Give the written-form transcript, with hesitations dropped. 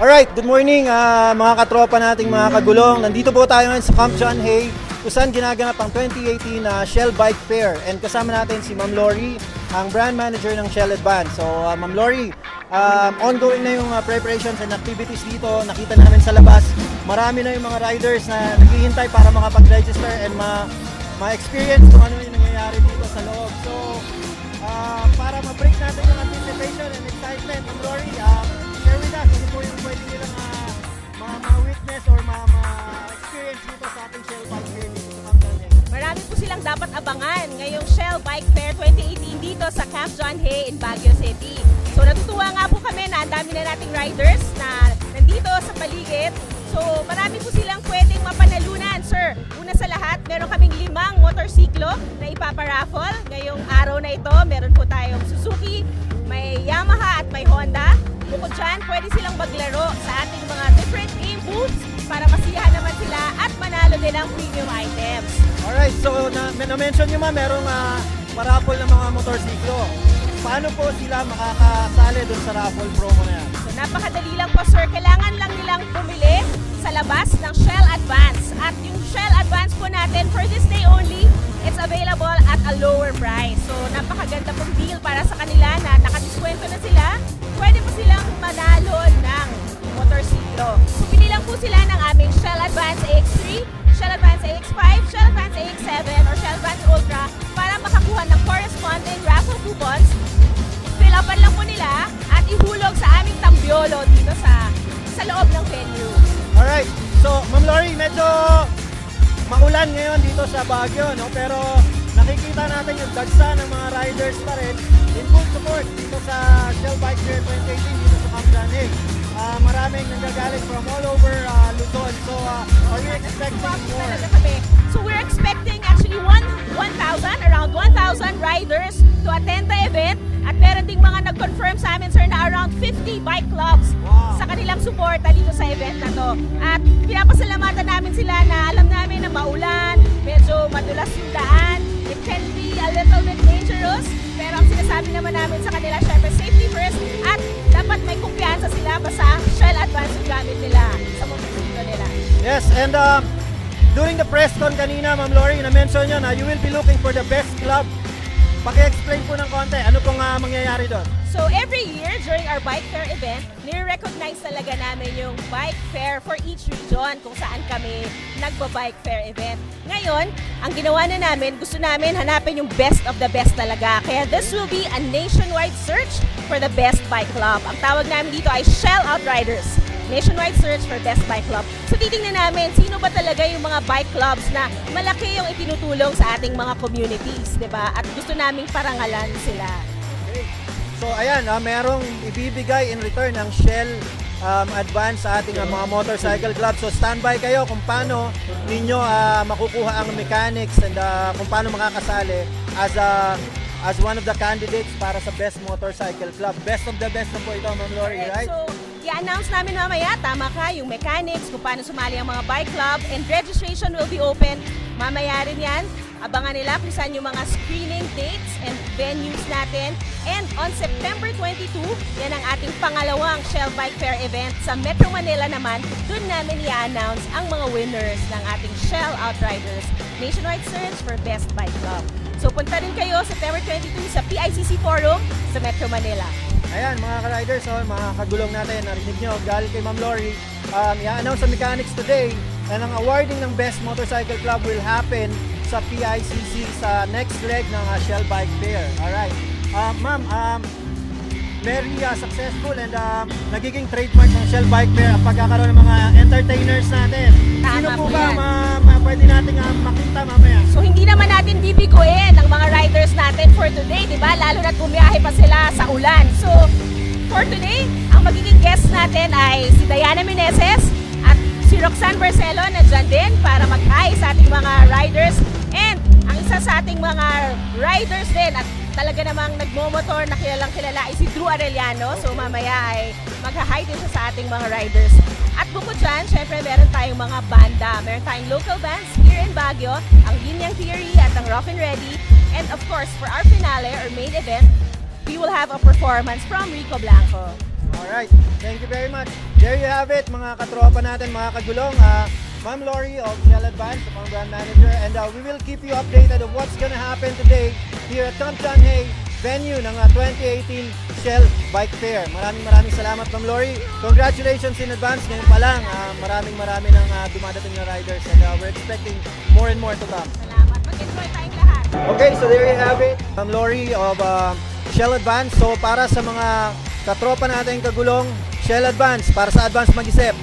Alright, good morning mga katropa nating mga kagulong. Nandito po tayo ngayon sa Camp John Hay kung saan ginaganap ang 2018 Shell Bike Fair. And kasama natin si Ma'am Lori, ang brand manager ng Shell Advance. So Ma'am Lori, ongoing na yung preparations and activities dito. Nakita namin sa labas, marami na yung mga riders na naghihintay para makapag-register and ma-experience kung ano yung nangyayari dito sa loob. So para ma-break natin yung anticipation and excitement, Ma'am Lori, share with us ano po yung pwede nilang ma-witness or ma-experience dito sa ating Shell Bike Fair dito sa Camp John Hay. Marami po silang dapat abangan ngayong Shell Bike Fair 2018 dito sa Camp John Hay in Baguio City. So natutuwa nga po kami na ang dami na nating riders na nandito sa paligid. So marami po silang pwedeng mapanalunan, sir. Una sa lahat, meron kaming 5 motorsiklo na ipaparaffle. Ngayong araw na ito, meron po tayong Suzuki, may Yamaha at may Honda. Bukod dyan, pwede silang maglaro sa ating mga different game booths para masiyahan naman sila at manalo din ang premium items. Alright, so na-mention nyo merong paraffle ng mga motorsiklo. Paano po sila makakasali dun sa raffle promo na yan? So napakadali lang po, sir. Kailangan lang nilang bumili sa labas ng Shell Advance. At yung Shell Advance po natin for this day only, it's available at a lower price. So napakaganda pong deal para sa kanila na nakadiskwento na sila. Pwede po silang manalo ng motorsiklo. So pili lang po sila ng aming Shell Advance AX3, Shell Advance AX5, Shell Advance AX7, or Shell Advance Ultra para makakuha ng corresponding raffle coupons. Fill upan lang po nila at ihulog sa aming tambyolo dito sa loob ng venue. Alright, so Ma'am Lori, medyo maulan ngayon dito sa Baguio, no? Pero nakikita natin yung dagsa ng mga riders pa rin in full support dito sa Shell Bike Fair 2018 dito sa Camp John Hay. Maraming nanggagaling from all over Luzon. So are you expecting more? So we're expecting actually around 1,000 riders to attend the event. At meron ding mga nag-confirm sa amin, sir, na around 50 bike clubs sa kanilang suporta dito sa event na to. At pinapasalamatan namin sila na alam namin na maulan, medyo madulas yung daan, it can be a little bit dangerous, pero ang sinasabi naman namin sa kanila, syempre safety first, at dapat may kumpiyansa sila basta Shell Advance yung gamit nila sa motorsiklo nila. Yes, and during the press con kanina, Ma'am Lori, na-mention nyo na you will be looking for the best club. Paki-explain po ng konti, ano pong mangyayari doon? So every year during our bike fair event, nire-recognize talaga namin yung bike fair for each region kung saan kami nagba-bike fair event. Ngayon, ang ginawa na namin, gusto namin hanapin yung best of the best talaga. Kaya this will be a nationwide search for the best bike club. Ang tawag namin dito ay Shell Outriders. Nationwide search for best bike club. So titingnan namin sino ba talaga yung mga bike clubs na malaki yung itinutulong sa ating mga communities, 'di ba? At gusto naming parangalan sila. Okay. So ayan, merong ibibigay in return ng Shell Advance sa ating mga motorcycle club. So standby kayo kung paano ninyo makukuha ang mechanics and kung paano makakasali as one of the candidates para sa best motorcycle club. Best of the best na po ito, Ma'am Lori, right? So, i-announce namin mamaya, tama ka, yung mechanics, kung paano sumali ang mga bike club, and registration will be open mamaya rin yan. Abangan nila kung saan yung mga screening dates and venues natin. And on September 22, yan ang ating pangalawang Shell Bike Fair event sa Metro Manila naman. Doon namin i-announce ang mga winners ng ating Shell Outriders Nationwide Search for Best Bike Club. So punta rin kayo September 22 sa PICC Forum sa Metro Manila. Ayan mga ka-riders, mga kagulong natin, narinig nyo, galing kay Ma'am Lori, i-announce sa mechanics today and ang awarding ng Best Motorcycle Club will happen sa PICC sa next leg ng Shell Bike Fair. Alright. Ma'am, very successful and nagiging trademark ng Shell Bike Fair ang pagkakaroon ng mga entertainers natin. Sino po ba pwede natin makita mamaya? So hindi naman natin bibiguin ang mga riders natin for today, di ba? Lalo na't bumiyahe pa sila sa ulan. So for today, ang magiging guest natin ay si Diana Meneses at si Roxanne Barcelo na dyan din para mag-hi sa ating mga riders. And ang isa sa ating mga riders din at talaga namang nagmomotor na kilalang kilala ay si Drew Arellano. So mamaya ay mag-hi din siya sa ating mga riders. At bukod dyan, syempre meron tayong mga banda. Meron tayong local bands here in Baguio, ang Linyang Theory at ang Rock and Ready. And of course, for our finale or main event, we will have a performance from Rico Blanco. Alright, thank you very much. There you have it, mga katropa natin, mga kagulong. Ma'am Lori of Shell Advance, ang brand manager, and we will keep you updated of what's gonna happen today here at Camp John Hay venue ng 2018 Shell Bike Fair. Maraming salamat, Ma'am Lori. Congratulations in advance. Ngayon pa lang, maraming nang dumadating na riders, and we're expecting more and more to come. Salamat. Mag-enjoy tayong lahat. Okay, so there you have it. Ma'am Lori of Shell Advance. So para sa mga katropa natin kagulong, Shell Advance, para sa advance mag-isip.